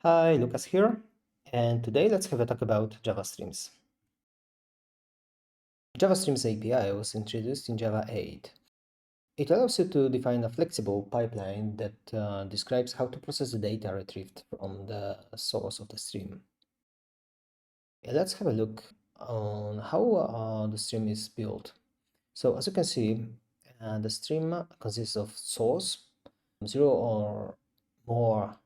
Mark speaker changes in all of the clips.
Speaker 1: Hi, Lucas here, and today let's have a talk about Java Streams. Java Streams API was introduced in Java 8. It allows you to define a flexible pipeline that describes how to process the data retrieved from the source of the stream. Let's have a look on how the stream is built. So as you can see, the stream consists of source, zero or more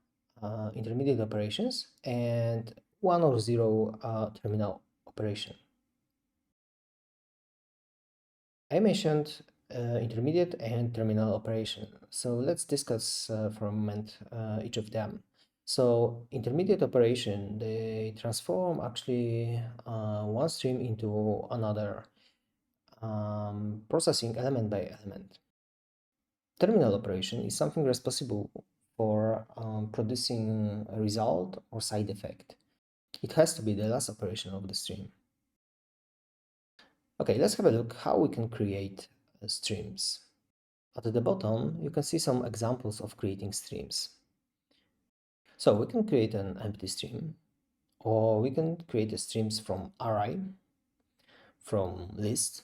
Speaker 1: intermediate operations, and one or zero terminal operation. I mentioned intermediate and terminal operation. So let's discuss for a moment each of them. So intermediate operation, they transform actually one stream into another, processing element by element. Terminal operation is something responsible for producing a result or side effect. It has to be the last operation of the stream. Okay, let's have a look how we can create streams. At the bottom, you can see some examples of creating streams. So we can create an empty stream, or we can create streams from array, from list.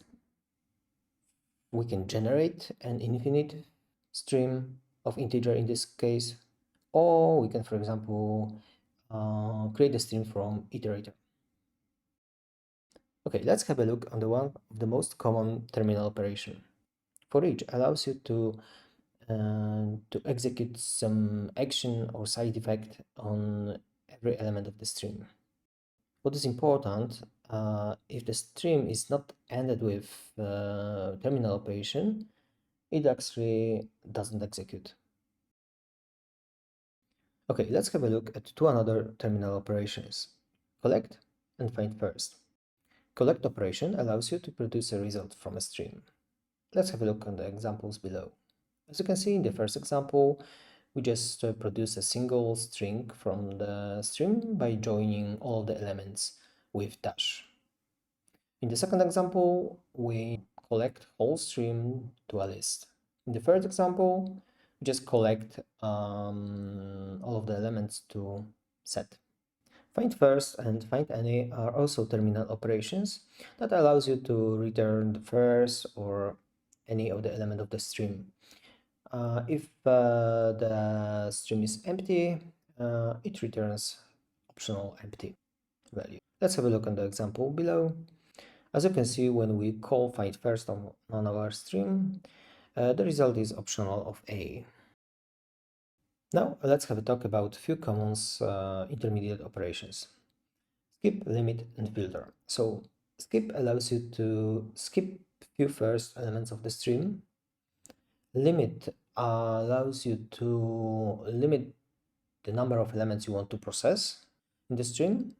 Speaker 1: We can generate an infinite stream of integer in this case, or we can, for example, create a stream from iterator. Okay, let's have a look on the one of the most common terminal operation. forEach allows you to execute some action or side effect on every element of the stream. What is important, if the stream is not ended with terminal operation, it actually doesn't execute. Okay, let's have a look at two another terminal operations, collect and findFirst. Collect operation allows you to produce a result from a stream. Let's have a look on the examples below. As you can see in the first example, we just produce a single string from the stream by joining all the elements with dash. In the second example, we collect whole stream to a list. In the third example, we just collect all of the elements to set. findFirst and findAny are also terminal operations that allows you to return the first or any of the element of the stream. If the stream is empty, it returns optional empty value. Let's have a look on the example below. As you can see, when we call findFirst on our stream, the result is optional of A. Now let's have a talk about a few common intermediate operations. Skip, limit, and filter. So skip allows you to skip few first elements of the stream. Limit allows you to limit the number of elements you want to process in the stream,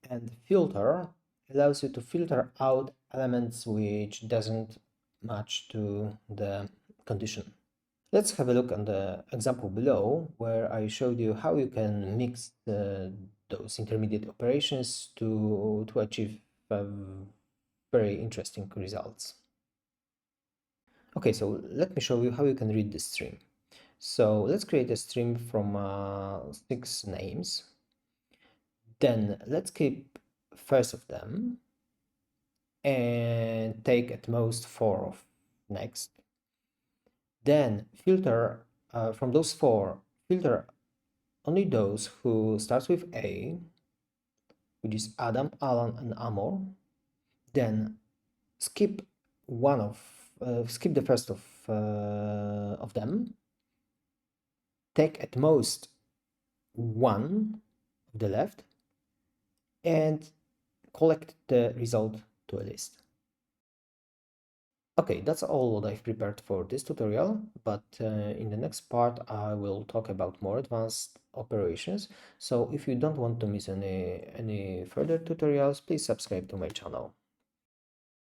Speaker 1: and filter allows you to filter out elements which doesn't match to the condition. Let's have a look on the example below, where I showed you how you can mix those intermediate operations to achieve very interesting results. Okay, so let me show you how you can read the stream. So let's create a stream from 6 names. Then let's keep first of them and take at most 4 of next. Then filter from those 4, filter only those who starts with A, which is Adam, Alan, and Amor. Then skip skip the first of them. Take at most 1 of the left and collect the result to a list. Okay, that's all what I've prepared for this tutorial, but in the next part I will talk about more advanced operations. So if you don't want to miss any further tutorials, please subscribe to my channel.